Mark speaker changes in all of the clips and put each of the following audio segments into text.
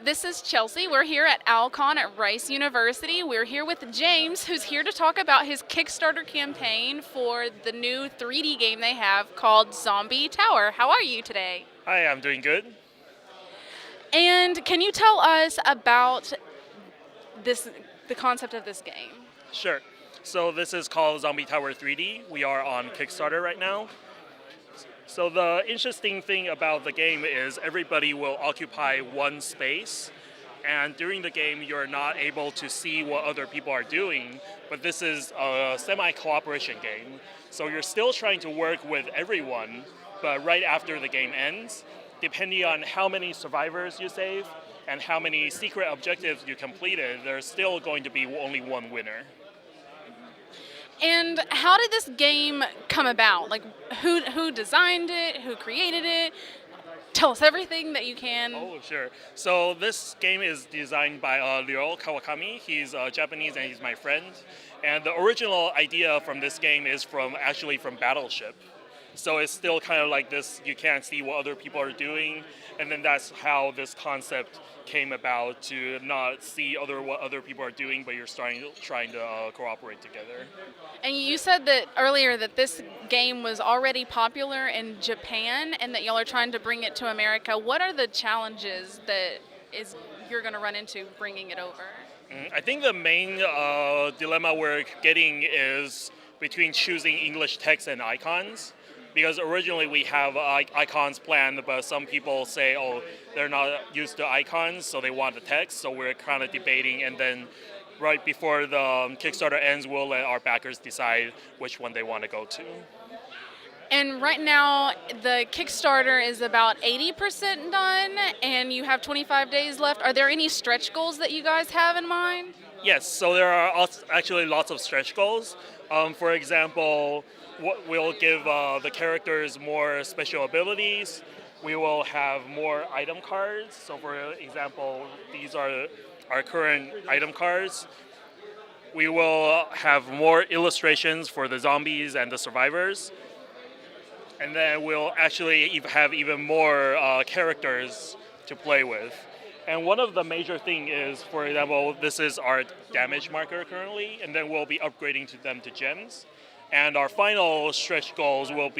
Speaker 1: This is Chelsea. We're here at OwlCon at Rice University. We're here with James, who's here to talk about his Kickstarter campaign for the new 3D game they have called Zombie Tower. How are you today?
Speaker 2: Hi, I'm doing good.
Speaker 1: And can you tell us about the concept of this game?
Speaker 2: Sure. So this is called Zombie Tower 3D. We are on Kickstarter right now. So the interesting thing about the game is everybody will occupy one space, and during the game you're not able to see what other people are doing, but this is a semi-cooperation game. So you're still trying to work with everyone, but right after the game ends, depending on how many survivors you save and how many secret objectives you completed, there's still going to be only one winner.
Speaker 1: And how did this game come about? Like, who designed it? Who created it? Tell us everything that you can.
Speaker 2: Oh, sure. So this game is designed by Ryo Kawakami. He's Japanese and he's my friend. And the original idea from this game is actually from Battleship. So it's still kind of like this, you can't see what other people are doing. And then that's how this concept came about, to not see what other people are doing, but you're trying to cooperate together.
Speaker 1: And you said that earlier that this game was already popular in Japan and that y'all are trying to bring it to America. What are the challenges that you're going to run into bringing it over?
Speaker 2: I think the main dilemma we're getting is between choosing English text and icons. Because originally we have icons planned, but some people say, oh, they're not used to icons, so they want the text. So we're kind of debating, and then right before the Kickstarter ends, we'll let our backers decide which one they want to go to.
Speaker 1: And right now, the Kickstarter is about 80% done, and you have 25 days left. Are there any stretch goals that you guys have in mind?
Speaker 2: Yes, so there are actually lots of stretch goals. For example, we'll give the characters more special abilities. We will have more item cards. So for example, these are our current item cards. We will have more illustrations for the zombies and the survivors. And then we'll actually have even more characters to play with. And one of the major things is, for example, this is our damage marker currently, and then we'll be upgrading them to gems. And our final stretch goals will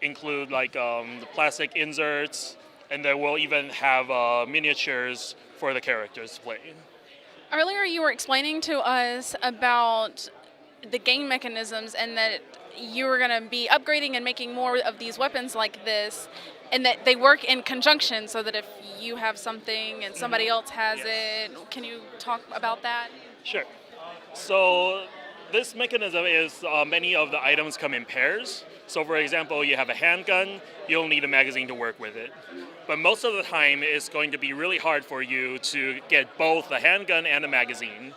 Speaker 2: include like the plastic inserts, and then we'll even have miniatures for the characters to play.
Speaker 1: Earlier you were explaining to us about the game mechanisms and that you were going to be upgrading and making more of these weapons like this, and that they work in conjunction so that if you have something and somebody else has it. Can you talk about that?
Speaker 2: Sure. So this mechanism is many of the items come in pairs. So for example, you have a handgun, you'll need a magazine to work with it. But most of the time, it's going to be really hard for you to get both the handgun and a magazine.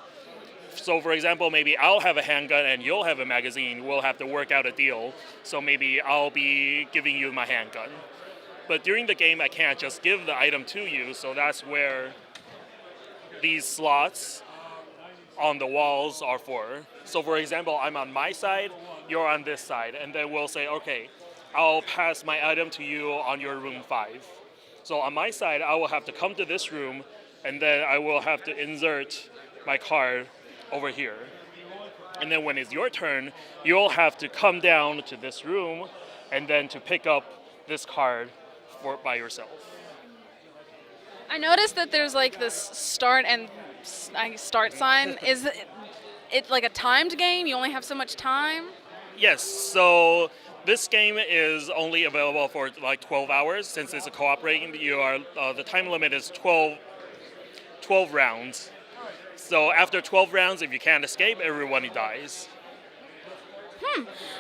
Speaker 2: So for example, maybe I'll have a handgun and you'll have a magazine. We'll have to work out a deal. So maybe I'll be giving you my handgun. But during the game, I can't just give the item to you. So that's where these slots on the walls are for. So for example, I'm on my side, you're on this side, and then we'll say, okay, I'll pass my item to you on your room 5. So on my side, I will have to come to this room, and then I will have to insert my card over here. And then when it's your turn, you'll have to come down to this room, and then to pick up this card by yourself.
Speaker 1: I noticed that there's like this start sign. Is it like a timed game? You only have so much time?
Speaker 2: Yes, so this game is only available for like 12 hours. Since it's a cooperating, the time limit is 12 rounds. So after 12 rounds, if you can't escape, everyone dies.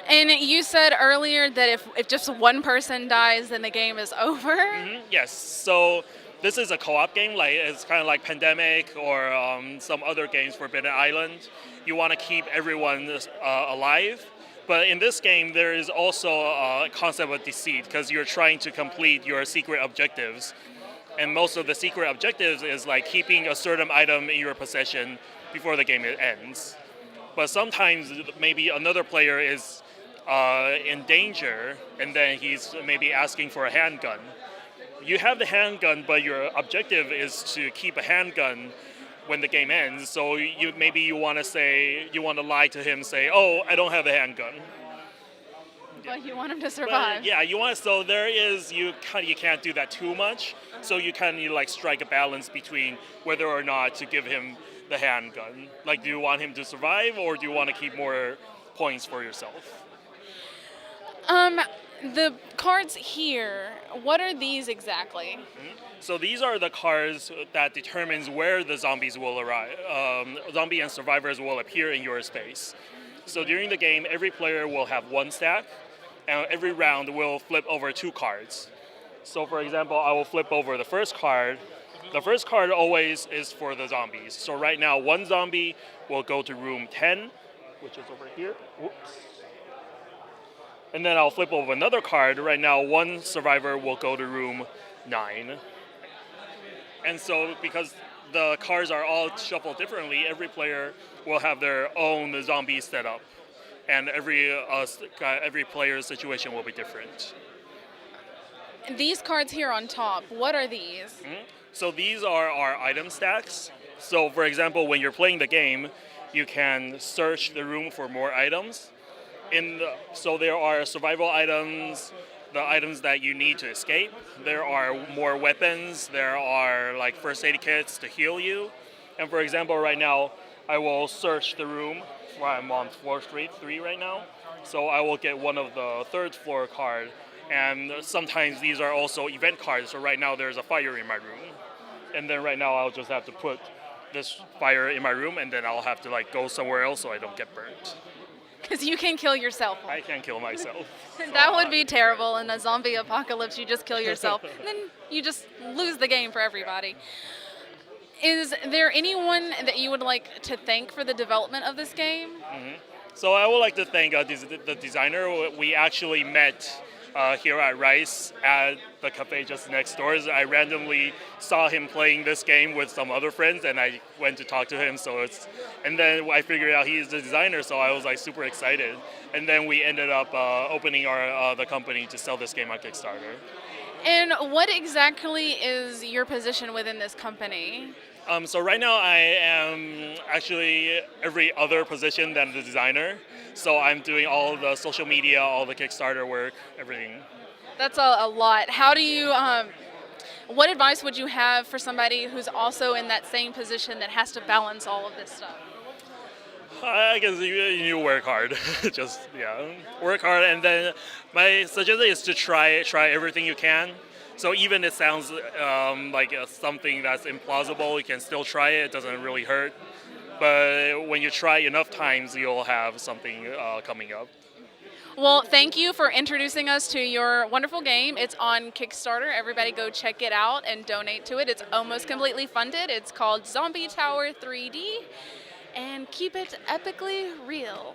Speaker 1: And you said earlier that if just one person dies, then the game is over?
Speaker 2: Mm-hmm. Yes, so this is a co-op game. Like it's kind of like Pandemic or some other games, Forbidden Island. You want to keep everyone alive. But in this game, there is also a concept of deceit, because you're trying to complete your secret objectives. And most of the secret objectives is like keeping a certain item in your possession before the game ends. But sometimes maybe another player is in danger, and then he's maybe asking for a handgun. you have the handgun, but your objective is to keep a handgun when the game ends. So maybe you want to lie to him, say, "Oh, I don't have a handgun."
Speaker 1: But you want him to
Speaker 2: But
Speaker 1: survive.
Speaker 2: yeah, so there is you can't do that too much. So you kind of need to like strike a balance between whether or not to give him the handgun. Like, do you want him to survive, or do you want to keep more points for yourself?
Speaker 1: Um, the cards here, what are these exactly?
Speaker 2: So these are the cards that determines where the zombies will arrive. Zombie and survivors will appear in your space. So during the game, every player will have one stack, and every round will flip over 2 cards. So for example, I will flip over the first card. The first card always is for the zombies. So right now, one zombie will go to room 10, which is over here. Whoops. And then I'll flip over another card. Right now, one survivor will go to room 9. And so because the cards are all shuffled differently, every player will have their own zombie set up. And every player's situation will be different.
Speaker 1: These cards here on top, what are these?
Speaker 2: So these are our item stacks. So for example, when you're playing the game, you can search the room for more items. So there are survival items, the items that you need to escape. There are more weapons. There are like first aid kits to heal you. And for example, right now, I will search the room. I'm on floor 3 right now. So I will get one of the 3rd floor card. And sometimes these are also event cards. So right now there's a fire in my room. And then right now I'll just have to put this fire in my room, and then I'll have to like go somewhere else so I don't get burnt.
Speaker 1: Because you can kill yourself.
Speaker 2: I can kill myself.
Speaker 1: That would be terrible in a zombie apocalypse. You just kill yourself. And then you just lose the game for everybody. Is there anyone that you would like to thank for the development of this game?
Speaker 2: So I would like to thank the designer. We actually met here at Rice at the cafe just next door. I randomly saw him playing this game with some other friends, and I went to talk to him. And then I figured out he's the designer, so I was like super excited. And then we ended up opening the company to sell this game on Kickstarter.
Speaker 1: And what exactly is your position within this company?
Speaker 2: So right now I am actually every other position than the designer. So I'm doing all the social media, all the Kickstarter work, everything.
Speaker 1: That's a lot. How do you, what advice would you have for somebody who's also in that same position that has to balance all of this stuff?
Speaker 2: I guess you work hard. Work hard, and then my suggestion is to try everything you can. So even it sounds like something that's implausible, you can still try it. It doesn't really hurt. But when you try enough times, you'll have something coming up.
Speaker 1: Well, thank you for introducing us to your wonderful game. It's on Kickstarter. Everybody go check it out and donate to it. It's almost completely funded. It's called Zombie Tower 3D. And keep it epically real.